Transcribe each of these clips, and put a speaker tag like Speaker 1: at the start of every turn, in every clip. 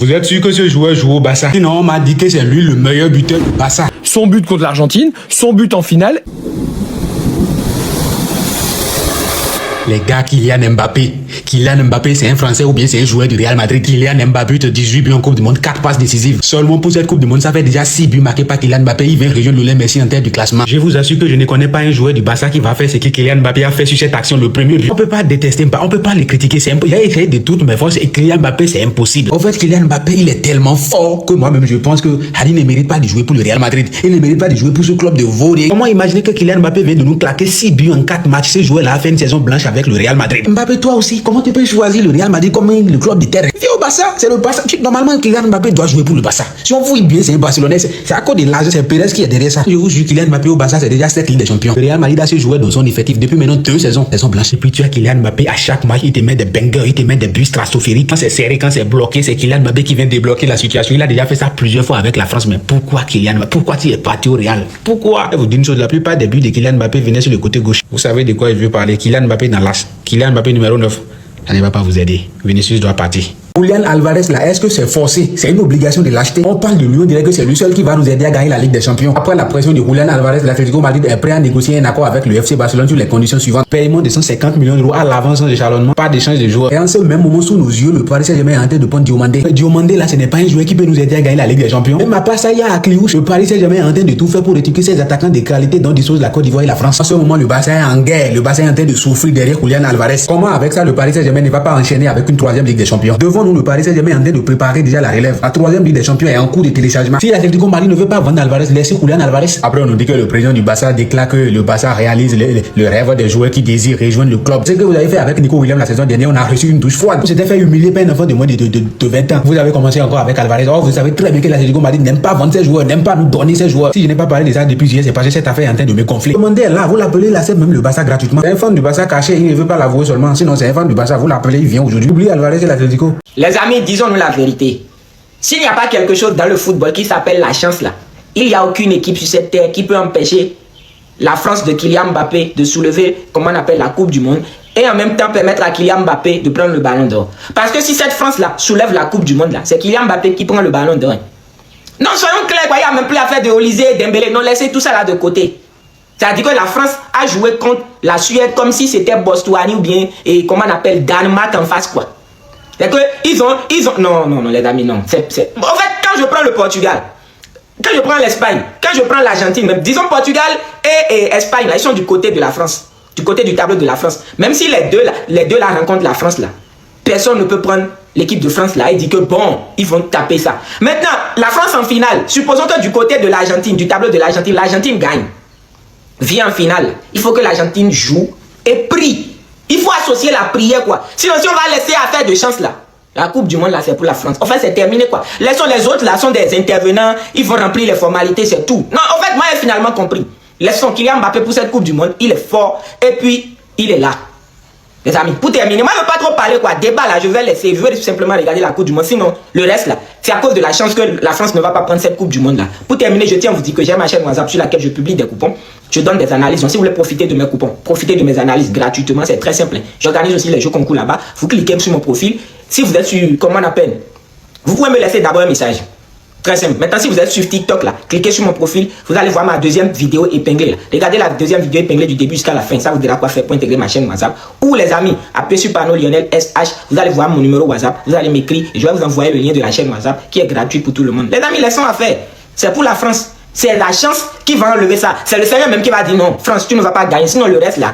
Speaker 1: Vous êtes sûr que ce joueur joue au Barça? Sinon, on m'a dit que c'est lui le meilleur buteur du Barça.
Speaker 2: Son but contre l'Argentine, son but en finale.
Speaker 1: Les gars, Kylian Mbappé, c'est un Français ou bien c'est un joueur du Real Madrid. Kylian Mbappé, 18 buts en Coupe du Monde, 4 passes décisives. Seulement pour cette Coupe du Monde, ça fait déjà 6 buts marqués par Kylian Mbappé. Il vient rejoindre Lionel Messi en tête du classement. Je vous assure que je ne connais pas un joueur du Barça qui va faire ce que Kylian Mbappé a fait sur cette action. Le premier but, on peut pas détester Mbappé, on peut pas le critiquer. Il a essayé de toutes mes forces et Kylian Mbappé, c'est impossible. En fait, Kylian Mbappé, il est tellement fort que moi-même, je pense que Harry ne mérite pas de jouer pour le Real Madrid. Il ne mérite pas de jouer pour ce club de vaurier. Comment imaginer que Kylian Mbappé vient de nous claquer 6 buts en 4 matchs? Ce joueur-là a fait une saison blanche avec le Real Madrid. Mbappé, toi aussi, comment tu peux choisir le Real Madrid comme le club de terre? Viens au Barça, c'est le Barça. Normalement, Kylian Mbappé doit jouer pour le Barça. Si on fouille bien, c'est un Barcelonais. C'est à cause de l'argent, c'est Pérez qui est derrière ça. Je vous jure, Kylian Mbappé au Barça, c'est déjà 7 Ligue des Champions. Le Real Madrid a ce joueur dans son effectif depuis maintenant 2 saisons. Saison blanche. Et puis tu as Kylian Mbappé à chaque match, il te met des bangers, il te met des buts stratosphériques. Quand c'est serré, quand c'est bloqué, c'est Kylian Mbappé qui vient débloquer la situation. Il a déjà fait ça plusieurs fois avec la France. Mais pourquoi Kylian Mbappé? Pourquoi tu es parti au Real? Pourquoi? Je vous dis une chose, la plupart des buts de Kylian Mbappé venaient sur le côté gauche. Vous savez de quoi je veux parler? Kylian Mbappé dans l'as. Kylian Mbappé numéro 9. Ça ne va pas vous aider. Vinicius doit partir. Julián Alvarez là, est-ce que c'est forcé? C'est une obligation de l'acheter. On parle de lui, on dirait que c'est lui seul qui va nous aider à gagner la Ligue des Champions. Après la pression de Julián Alvarez, l'Atlético Madrid est prêt à négocier un accord avec le FC Barcelone sur les conditions suivantes. Paiement de 150 millions d'euros à l'avance sans échelonnement, pas d'échange de joueurs. Et en ce même moment, sous nos yeux, le Paris Saint-Germain est en train de prendre Diomandé. Diomandé là, ce n'est pas un joueur qui peut nous aider à gagner la Ligue des Champions. Même à part ça, il y a Akliouche. Le Paris Saint-Germain est en train de tout faire pour récupérer ses attaquants de qualité dont disposent la Côte d'Ivoire et la France. En ce moment, le Barça est en guerre. Le Barça est en train de souffrir derrière Julián Alvarez. Comment avec ça, le Paris Saint-Germain ne va pas enchaîner avec une 3e Ligue des Champions? Devant nous, le Paris Saint-Germain est en train de préparer déjà la relève. La 3e Ligue des Champions est en cours de téléchargement. Si l'Atlético Madrid ne veut pas vendre Alvarez, laissez Julián Alvarez. Après, on nous dit que le président du Barça déclare que le Barça réalise le rêve des joueurs qui désirent rejoindre le club. C'est ce que vous avez fait avec Nico Williams la saison dernière. On a reçu une douche froide. Vous s'était fait humilier par un enfant de moins de 20 ans. Vous avez commencé encore avec Alvarez. Or, vous savez très bien que l'Atlético Madrid n'aime pas vendre ses joueurs, n'aime pas nous donner ses joueurs. Si je n'ai pas parlé de ça depuis hier, c'est parce que cette affaire est en train de me gonfler. Demandez là, vous l'appelez là, c'est même le Barça gratuitement. C'est un fan du Barça caché, il ne veut pas l'avouer seulement. Sinon, c'est un fan du Barça, vous l'appelez, il vient aujourd'hui. Oubliez Alvarez et l'Atlético.
Speaker 3: Les amis, disons-nous la vérité. S'il n'y a pas quelque chose dans le football qui s'appelle la chance là, il n'y a aucune équipe sur cette terre qui peut empêcher la France de Kylian Mbappé de soulever, comment on appelle, la Coupe du Monde et en même temps permettre à Kylian Mbappé de prendre le ballon d'or. Parce que si cette France là soulève la Coupe du Monde là, c'est Kylian Mbappé qui prend le ballon d'or. Non, soyons clairs, il n'y a même plus affaire de Olysée, Dembélé, non, laissez tout ça là de côté. C'est-à-dire que la France a joué contre la Suède comme si c'était Botswana ou bien, et comment on appelle, Danemark en face quoi. C'est que ils ont, non, les amis, non. En fait, quand je prends le Portugal, quand je prends l'Espagne, quand je prends l'Argentine, même, disons Portugal et Espagne, là, ils sont du côté de la France, du côté du tableau de la France. Même si les deux là rencontrent la France là, personne ne peut prendre l'équipe de France là et dire que bon, ils vont taper ça. Maintenant, la France en finale, supposons que du côté de l'Argentine, du tableau de l'Argentine, l'Argentine gagne, vient en finale. Il faut que l'Argentine joue et prie. Il faut associer la prière quoi. Sinon si on va laisser affaire de chance là, la Coupe du Monde là c'est pour la France. En fait c'est terminé quoi. Laissons les autres là sont des intervenants, ils vont remplir les formalités, c'est tout. Non en fait moi j'ai finalement compris. Laissons Kylian Mbappé pour cette Coupe du Monde, il est fort et puis il est là. Les amis, pour terminer, moi je ne veux pas trop parler quoi, débat là, je vais laisser, je veux simplement regarder la Coupe du Monde. Sinon, le reste là, c'est à cause de la chance que la France ne va pas prendre cette Coupe du Monde là. Pour terminer, je tiens à vous dire que j'ai ma chaîne WhatsApp sur laquelle je publie des coupons. Je donne des analyses. Donc si vous voulez profiter de mes coupons, profitez de mes analyses gratuitement, c'est très simple. J'organise aussi les jeux concours là-bas. Vous cliquez sur mon profil. Si vous êtes sur, comment on appelle, vous pouvez me laisser d'abord un message. Très simple. Maintenant, si vous êtes sur TikTok là, cliquez sur mon profil, vous allez voir ma deuxième vidéo épinglée là. Regardez la deuxième vidéo épinglée du début jusqu'à la fin. Ça vous dira quoi faire pour intégrer ma chaîne WhatsApp. Ou les amis, appuyez sur panneau Lionel SH, vous allez voir mon numéro WhatsApp, vous allez m'écrire et je vais vous envoyer le lien de la chaîne WhatsApp qui est gratuit pour tout le monde. Les amis, laissons à faire. C'est pour la France. C'est la chance qui va enlever ça. C'est le Seigneur même qui va dire non, France, tu ne vas pas gagner. Sinon le reste là,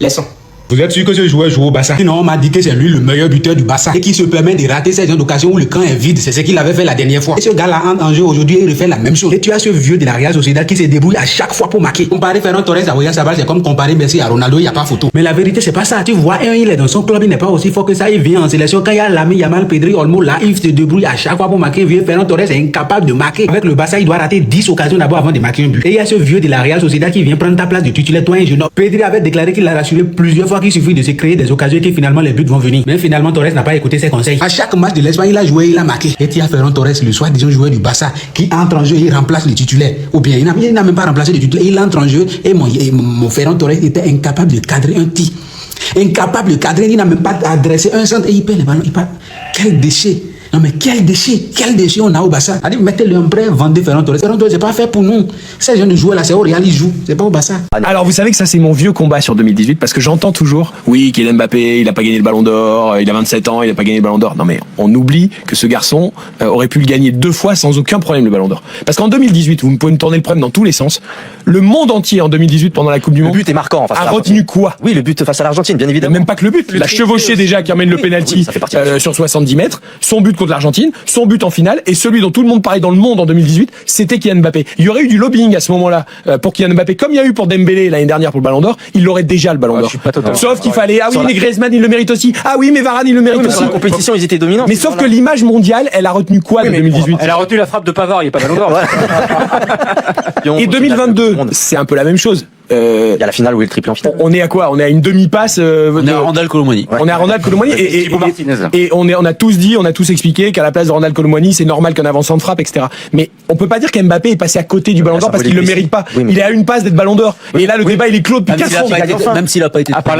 Speaker 3: laissons.
Speaker 1: Vous êtes sûr que ce joueur joue au Barça? Sinon, on m'a dit que c'est lui le meilleur buteur du Barça et qui se permet de rater ces occasions où le camp est vide. C'est ce qu'il avait fait la dernière fois. Et ce gars-là entre en jeu aujourd'hui et il refait la même chose. Et tu as ce vieux de la Real Sociedad qui se débrouille à chaque fois pour marquer. Comparer Ferran Torres à William Sabal, c'est comme comparer Messi à Ronaldo, il n'y a pas photo. Mais la vérité, c'est pas ça. Tu vois, il est dans son club, il n'est pas aussi fort que ça. Il vient en sélection. Quand il y a Lamine Yamal, Pedri, Olmo, là, il se débrouille à chaque fois pour marquer. Vieux Ferran Torres est incapable de marquer. Avec le Barça, il doit rater 10 occasions d'abord avant de marquer un but. Et il y a ce vieux de la Real Sociedad qui vient prendre ta place de titulaire, toi un jeune homme. Pedri avait déclaré qu'il a rassuré plusieurs fois qu'il suffit de se créer des occasions et que finalement les buts vont venir. Mais finalement Torres n'a pas écouté ses conseils. À chaque match de l'Espagne, il a joué, il a marqué. Et tu as Ferran Torres, le soi-disant joueur du Barça, qui entre en jeu et il remplace les titulaires. Ou bien il n'a même pas remplacé les titulaires, il entre en jeu et mon Ferran Torres était incapable de cadrer un tir. Incapable de cadrer, il n'a même pas adressé un centre et il perd le ballon. Quel déchet! Non mais quel déchet on a au Barça. Allez, mettez-le en prêt, vendez Ferran Torres. Ferran Torres, c'est pas fait pour nous. Ces jeunes de joueurs là, c'est au Real, ils jouent. C'est pas au Barça.
Speaker 2: Alors vous savez que ça c'est mon vieux combat sur 2018 parce que j'entends toujours oui Kylian Mbappé il a pas gagné le Ballon d'Or, il a 27 ans, il a pas gagné le Ballon d'Or. Non mais on oublie que ce garçon aurait pu le gagner 2 fois sans aucun problème le Ballon d'Or. Parce qu'en 2018, vous pouvez me tourner le problème dans tous les sens. Le monde entier en 2018 pendant la Coupe du Monde.
Speaker 4: Le but est marquant face à
Speaker 2: a
Speaker 4: l'Argentine.
Speaker 2: retenu quoi?
Speaker 4: Oui, le but face à l'Argentine, bien évidemment.
Speaker 2: Même pas que le but, la chevauchée déjà qui emmène le penalty sur 70 mètres, son but contre l'Argentine, son but en finale et celui dont tout le monde parlait dans le monde en 2018, c'était Kylian Mbappé. Il y aurait eu du lobbying à ce moment-là pour Kylian Mbappé, comme il y a eu pour Dembélé l'année dernière pour le Ballon d'Or, il aurait déjà le Ballon d'Or. Sauf qu'il fallait mais Griezmann il le mérite aussi. Ah oui, mais Varane il le mérite aussi.
Speaker 4: Dans la compétition, ils étaient dominants.
Speaker 2: Mais sauf que l'image mondiale, elle a retenu quoi de 2018?
Speaker 5: Elle a retenu la frappe de Pavard, il n'y a pas Ballon d'Or.
Speaker 2: Et 2022, c'est un peu la même chose.
Speaker 4: Il y a la finale où il y a le triplé en finale.
Speaker 2: On est à quoi? On est à une demi-passe.
Speaker 6: On est à Randal Colomwani.
Speaker 2: On est à Randal Colomwani et on a tous dit, on a tous expliqué qu'à la place de Randal Colomwani, c'est normal qu'un avancement de frappe, etc. Mais on peut pas dire qu'Mbappé est passé à côté du Ballon d'Or parce qu'il le mérite pas.
Speaker 4: Oui, mais...
Speaker 2: Il est à une passe d'être Ballon d'Or. Et là, le débat il est clos depuis 4 ans.
Speaker 6: Même s'il a pas été.
Speaker 5: À part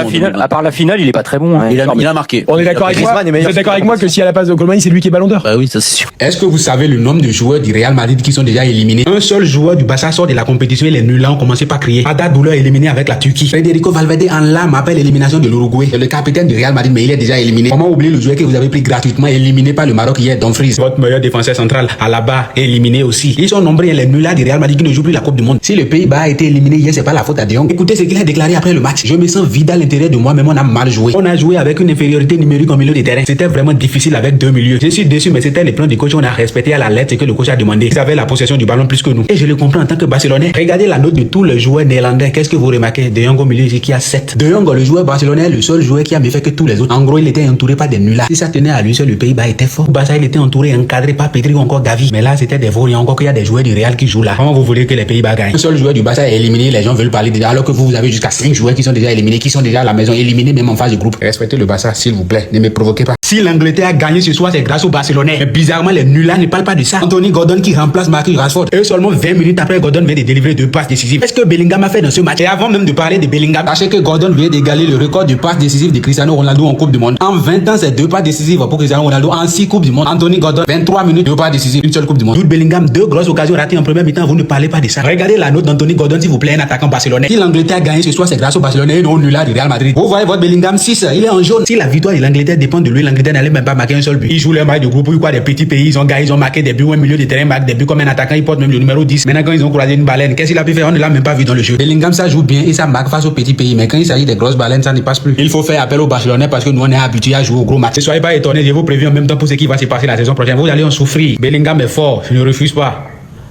Speaker 5: la finale, il est pas très bon. Hein.
Speaker 6: Il a marqué.
Speaker 2: On est d'accord avec moi. Vous êtes d'accord avec moi que si à la place de Colomwani, c'est lui qui est Ballon d'Or?
Speaker 6: Bah oui, ça c'est sûr.
Speaker 1: Est-ce que vous savez le nombre de joueurs du Real Madrid qui sont déjà éliminés? Un seul joueur du Barça sort de la compétition et les nuls ont commencé par crier. Ada Douleur éliminé avec la Turquie. Federico Valverde en larmes après l'élimination de l'Uruguay. C'est le capitaine du Real Madrid, mais il est déjà éliminé. Comment oublier le joueur que vous avez pris gratuitement éliminé par le Maroc hier, Dumfries? Votre meilleur défenseur central, Alaba, est éliminé aussi. Ils sont nombreux les nuls du Real Madrid qui ne jouent plus la Coupe du Monde. Si le Pays-Bas a été éliminé hier, c'est pas la faute à De Jong. Écoutez ce qu'il a déclaré après le match. Je me sens vide à l'intérieur de moi, même on a mal joué. On a joué avec une infériorité numérique au milieu du terrain. C'était vraiment difficile avec 2 milieux. Je suis déçu, mais c'était les plans du coach. On a respecté à la lettre ce que le coach a demandé. Ils avaient la possession du ballon plus que nous. Et je le comprends en tant que Barcelonais. Regardez la note de tous les joueurs néerlandais. Qu'est-ce que vous remarquez? De Jong au milieu qui a 7. De Jong, le joueur barcelonais, le seul joueur qui a mieux fait que tous les autres. En gros, il était entouré par des nullards. Si ça tenait à lui seul, le Pays-Bas était fort. Barça, il était entouré, encadré par Pedri ou encore Gavi. Mais là, c'était des vauriens. Encore qu'il y a des joueurs du Real qui jouent là. Comment vous voulez que les Pays-Bas gagnent? Un seul joueur du Barça est éliminé, les gens veulent parler déjà. Alors que vous avez jusqu'à 5 joueurs qui sont déjà éliminés, qui sont déjà à la maison, éliminés même en phase de groupe. Respectez le Barça, s'il vous plaît. Ne me provoquez pas. Si l'Angleterre a gagné ce soir, c'est grâce aux Barcelonais. Mais bizarrement, les nullards ne parlent pas de ça. Anthony Gordon qui remplace Marcus Rashford. Et seulement 20 minutes après, Gordon vient de délivrer 2 passes décisives. Qu'est-ce que Bellingham a fait dans ce match? Et avant même de parler de Bellingham, sachez que Gordon vient d'égaler le record de passes décisives de Cristiano Ronaldo en Coupe du Monde. En 20 ans, c'est 2 passes décisives pour Cristiano Ronaldo en 6 Coupes du Monde. Anthony Gordon, 23 minutes, 2 passes décisives, une seule Coupe du Monde. Jude Bellingham, 2 grosses occasions ratées en première mi-temps. Vous ne parlez pas de ça. Regardez la note d'Anthony Gordon, s'il vous plaît, un attaquant barcelonais. Si l'Angleterre a gagné ce soir, c'est grâce aux Barcelonais et non au nulard du Real Madrid. Vous voyez votre Bellingham 6, il est en jaune. Si la victoire de l'Angleterre dépend de lui, l'Angleterre n'allait même pas marquer un seul but. Ils jouent leur match de groupe, quoi, des petits pays, ils ont gagné, ils ont marqué des buts, un milieu de terrain marque des buts comme un attaquant, il porte même le numéro 10. Maintenant, quand ils ont croisé une baleine, qu'est-ce qu'il a pu faire? On ne l'a même pas vu dans le jeu. Bellingham, ça joue bien et ça marque face aux petits pays, mais quand il s'agit des grosses baleines, ça ne passe plus. Il faut faire appel aux Barcelonais parce que nous, on est habitués à jouer au gros match. Ne soyez pas étonnés, je vous préviens en même temps pour ce qui va se passer la saison prochaine. Vous allez en souffrir. Bellingham est fort, je ne refuse pas.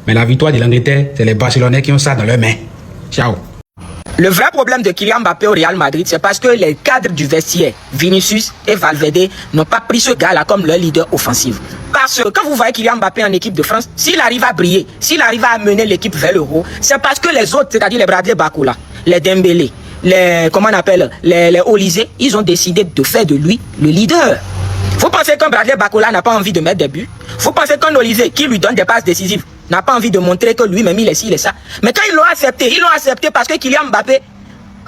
Speaker 1: Mais la victoire de l'Angleterre, c'est les Barcelonais qui ont ça dans leurs mains. Ciao.
Speaker 3: Le vrai problème de Kylian Mbappé au Real Madrid, c'est parce que les cadres du vestiaire, Vinicius et Valverde, n'ont pas pris ce gars-là comme leur leader offensif. Parce que quand vous voyez Kylian Mbappé en équipe de France, s'il arrive à briller, s'il arrive à amener l'équipe vers l'Euro, c'est parce que les autres, c'est-à-dire les Bradley Bacola, les Dembélé, les Olysée, ils ont décidé de faire de lui le leader. Vous pensez qu'un Bradley Bacola n'a pas envie de mettre des buts? Vous pensez qu'un Olysée qui lui donne des passes décisives n'a pas envie de montrer que lui-même il est ci, il est ça? Mais quand ils l'ont accepté parce que Kylian Mbappé,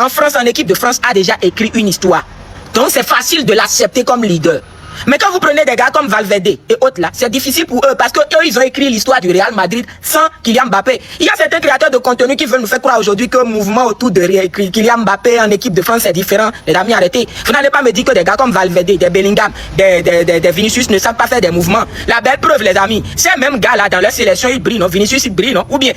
Speaker 3: en France, en équipe de France, a déjà écrit une histoire. Donc c'est facile de l'accepter comme leader. Mais quand vous prenez des gars comme Valverde et autres là, c'est difficile pour eux parce que eux ils ont écrit l'histoire du Real Madrid sans Kylian Mbappé. Il y a certains créateurs de contenu qui veulent nous faire croire aujourd'hui que le mouvement autour de Kylian Mbappé en équipe de France c'est différent. Les amis, arrêtez. Vous n'allez pas me dire que des gars comme Valverde, des Bellingham, des Vinicius ne savent pas faire des mouvements. La belle preuve les amis, ces mêmes gars là dans leur sélection ils brillent, non? Vinicius il brille, non? Ou bien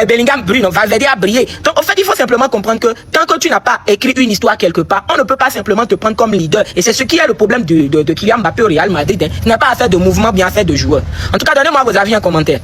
Speaker 3: Bellingham brille, non? Valverde a brillé. Donc en fait il faut simplement comprendre que tant que tu n'as pas écrit une histoire quelque part, on ne peut pas simplement te prendre comme leader. Et c'est ce qui est le problème de Kylian Mbappé au Real Madrid. Il n'a pas à faire de mouvement, bien fait de joueur. En tout cas, donnez-moi vos avis en commentaire.